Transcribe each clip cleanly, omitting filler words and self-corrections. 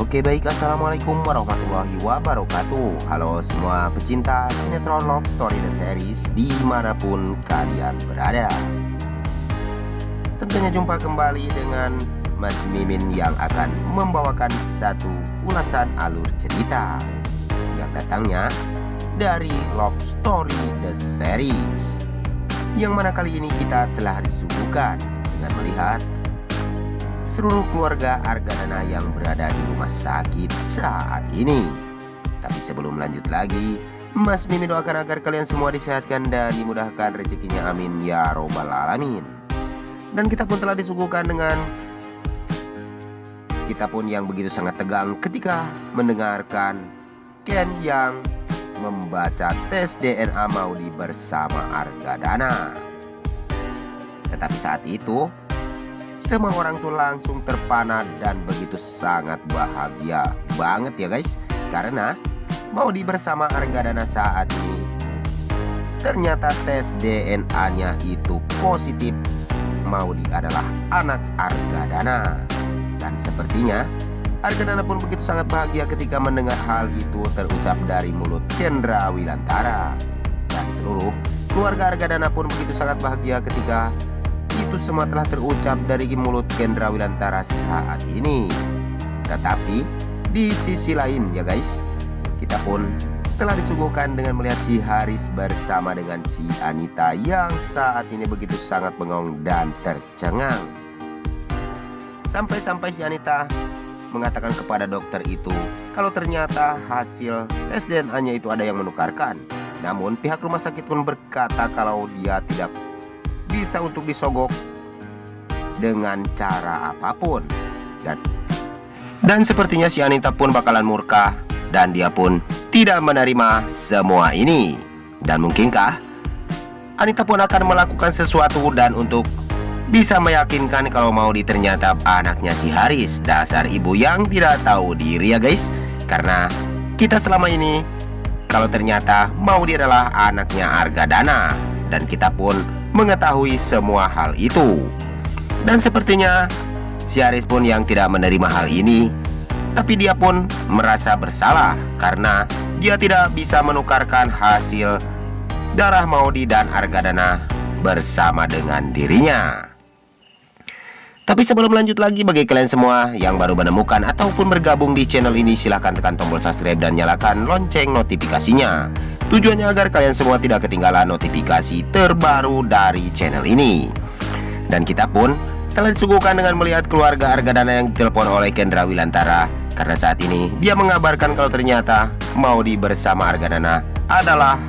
Oke baik, assalamualaikum warahmatullahi wabarakatuh. Halo semua pecinta sinetron Love Story The Series dimanapun kalian berada. Tentunya jumpa kembali dengan Mas Mimin yang akan membawakan satu ulasan alur cerita yang datangnya dari Love Story The Series, yang mana kali ini kita telah disuguhkan dengan melihat seluruh keluarga Argadana yang berada di rumah sakit saat ini. Tapi sebelum lanjut lagi, Mas Mimin doakan agar kalian semua disehatkan dan dimudahkan rezekinya, amin ya robbal alamin. Dan kita pun telah disuguhkan dengan kita pun yang begitu sangat tegang ketika mendengarkan Ken yang membaca tes DNA Maudy bersama Argadana. Tetapi saat itu semua orang tuh langsung terpana dan begitu sangat bahagia banget ya guys, karena Maudy bersama Argadana saat ini ternyata tes DNA-nya itu positif. Maudy adalah anak Argadana. Dan sepertinya Argadana pun begitu sangat bahagia ketika mendengar hal itu terucap dari mulut Kendra Wilantara. Dan seluruh keluarga Argadana pun begitu sangat bahagia ketika itu semua telah terucap dari mulut Kendra Wilantara saat ini. Tetapi di sisi lain ya guys, kita pun telah disuguhkan dengan melihat si Haris bersama dengan si Anita yang saat ini begitu sangat bengong dan tercengang. Sampai-sampai si Anita mengatakan kepada dokter itu kalau ternyata hasil tes DNA-nya itu ada yang menukarkan. Namun pihak rumah sakit pun berkata kalau dia tidak bisa untuk disogok dengan cara apapun. Dan sepertinya si Anita pun bakalan murka dan dia pun tidak menerima semua ini. Dan mungkinkah Anita pun akan melakukan sesuatu dan untuk bisa meyakinkan kalau Maudy ternyata anaknya si Haris. Dasar ibu yang tidak tahu diri ya guys. Karena kita selama ini kalau ternyata Maudy adalah anaknya Argadana, dan kita pun mengetahui semua hal itu. Dan sepertinya si Haris pun yang tidak menerima hal ini, tapi dia pun merasa bersalah karena dia tidak bisa menukarkan hasil darah Maudy dan Argadana bersama dengan dirinya. Tapi sebelum lanjut lagi, bagi kalian semua yang baru menemukan ataupun bergabung di channel ini, silahkan tekan tombol subscribe dan nyalakan lonceng notifikasinya. Tujuannya agar kalian semua tidak ketinggalan notifikasi terbaru dari channel ini. Dan kita pun telah disuguhkan dengan melihat keluarga Argadana yang ditelepon oleh Kendra Wilantara, karena saat ini dia mengabarkan kalau ternyata Maudy bersama Argadana adalah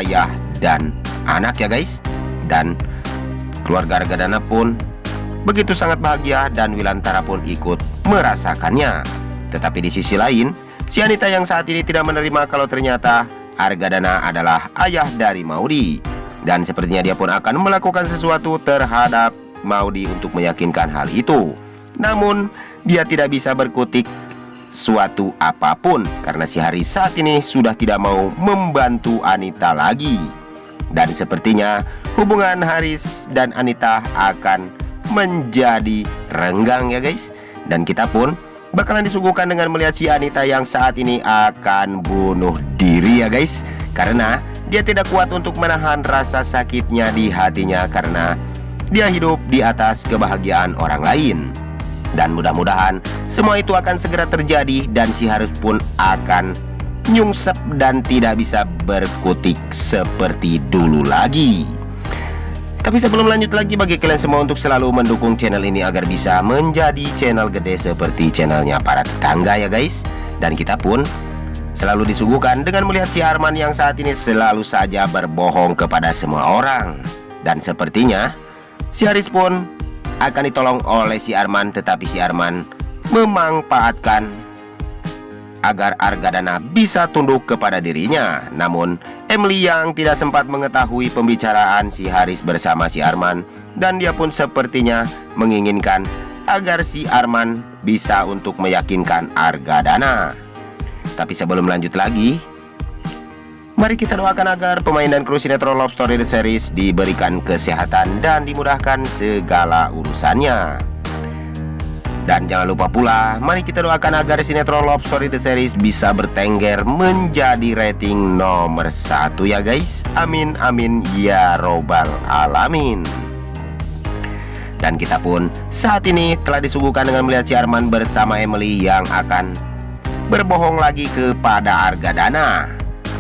ayah dan anak ya guys. Dan keluarga Argadana pun begitu sangat bahagia dan Wilantara pun ikut merasakannya. Tetapi di sisi lain, si Anita yang saat ini tidak menerima kalau ternyata Argadana adalah ayah dari Maudy. Dan sepertinya dia pun akan melakukan sesuatu terhadap Maudy untuk meyakinkan hal itu. Namun dia tidak bisa berkutik suatu apapun karena si Haris saat ini sudah tidak mau membantu Anita lagi. Dan sepertinya hubungan Haris dan Anita akan menjadi renggang ya guys. Dan kita pun bakalan disuguhkan dengan melihat si Anita yang saat ini akan bunuh diri ya guys, karena dia tidak kuat untuk menahan rasa sakitnya di hatinya karena dia hidup di atas kebahagiaan orang lain. Dan mudah-mudahan semua itu akan segera terjadi dan si Haris pun akan nyungsep dan tidak bisa berkutik seperti dulu lagi. Tapi sebelum lanjut lagi, bagi kalian semua untuk selalu mendukung channel ini agar bisa menjadi channel gede seperti channelnya para tetangga ya guys. Dan kita pun selalu disuguhkan dengan melihat si Arman yang saat ini selalu saja berbohong kepada semua orang. Dan sepertinya si Haris pun akan ditolong oleh si Arman, tetapi si Arman memanfaatkan agar Argadana bisa tunduk kepada dirinya. Namun Emily yang tidak sempat mengetahui pembicaraan si Haris bersama si Arman, dan dia pun sepertinya menginginkan agar si Arman bisa untuk meyakinkan Argadana. Tapi sebelum lanjut lagi, mari kita doakan agar pemain dan kru sinetron Love Story The Series diberikan kesehatan dan dimudahkan segala urusannya. Dan jangan lupa pula, mari kita doakan agar sinetron Love Story The Series bisa bertengger menjadi rating nomor 1 ya guys. Amin amin ya robbal alamin. Dan kita pun saat ini telah disuguhkan dengan melihat si Arman bersama Emily yang akan berbohong lagi kepada Argadana.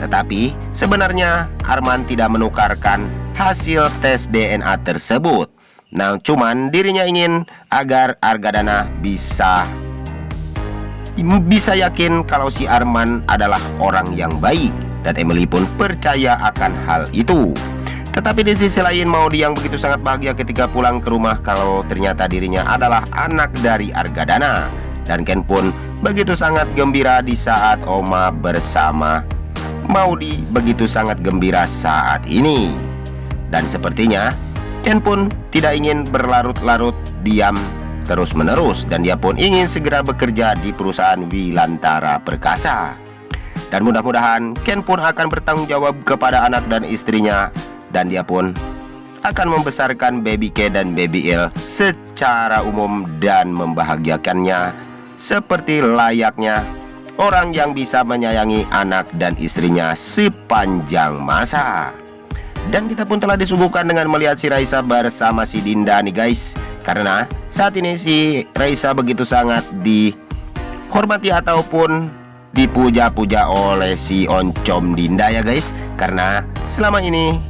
Tetapi sebenarnya Arman tidak menukarkan hasil tes DNA tersebut. Nah, cuman dirinya ingin agar Argadana bisa yakin kalau si Arman adalah orang yang baik. Dan Emily pun percaya akan hal itu. Tetapi di sisi lain Maudy yang begitu sangat bahagia ketika pulang ke rumah kalau ternyata dirinya adalah anak dari Argadana. Dan Ken pun begitu sangat gembira di saat Oma bersama Maudy begitu sangat gembira saat ini. Dan sepertinya Ken pun tidak ingin berlarut-larut diam terus-menerus, dan dia pun ingin segera bekerja di perusahaan Wilantara Perkasa. Dan mudah-mudahan Ken pun akan bertanggung jawab kepada anak dan istrinya, dan dia pun akan membesarkan Baby K dan Baby Il secara umum dan membahagiakannya seperti layaknya orang yang bisa menyayangi anak dan istrinya sepanjang masa. Dan kita pun telah disuguhkan dengan melihat si Raisa bersama si Dinda nih guys. Karena saat ini si Raisa begitu sangat dihormati ataupun dipuja-puja oleh si oncom Dinda ya guys. Karena selama ini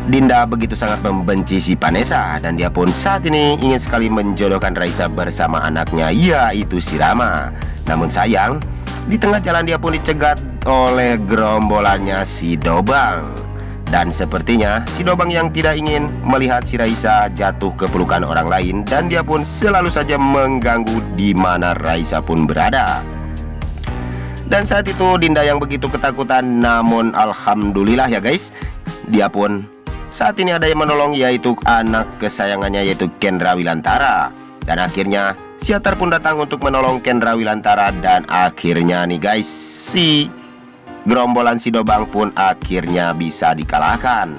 Dinda begitu sangat membenci si Vanessa, dan dia pun saat ini ingin sekali menjodohkan Raisa bersama anaknya, yaitu si Rama. Namun sayang, di tengah jalan dia pun dicegat oleh gerombolannya si Dobang. Dan sepertinya si Dobang yang tidak ingin melihat si Raisa jatuh ke pelukan orang lain, dan dia pun selalu saja mengganggu di mana Raisa pun berada. Dan saat itu Dinda yang begitu ketakutan, namun alhamdulillah ya guys, dia pun saat ini ada yang menolong, yaitu anak kesayangannya, yaitu Kendra Wilantara. Dan akhirnya Siatar pun datang untuk menolong Kendra Wilantara. Dan akhirnya nih guys, si gerombolan si Dobang pun akhirnya bisa dikalahkan.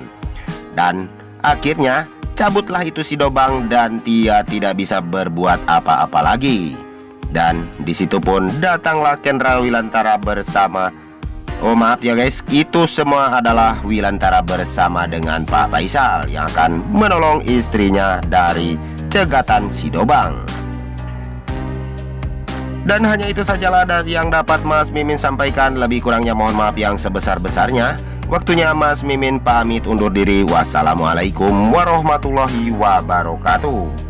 Dan akhirnya cabutlah itu si Dobang dan dia tidak bisa berbuat apa-apa lagi. Dan disitu pun datanglah Kendra Wilantara bersama, oh maaf ya guys, itu semua adalah Wilantara bersama dengan Pak Faisal yang akan menolong istrinya dari cegatan si Dobang. Dan hanya itu sajalah yang dapat Mas Mimin sampaikan. Lebih kurangnya mohon maaf yang sebesar-besarnya. Waktunya Mas Mimin pamit undur diri. Wassalamualaikum warahmatullahi wabarakatuh.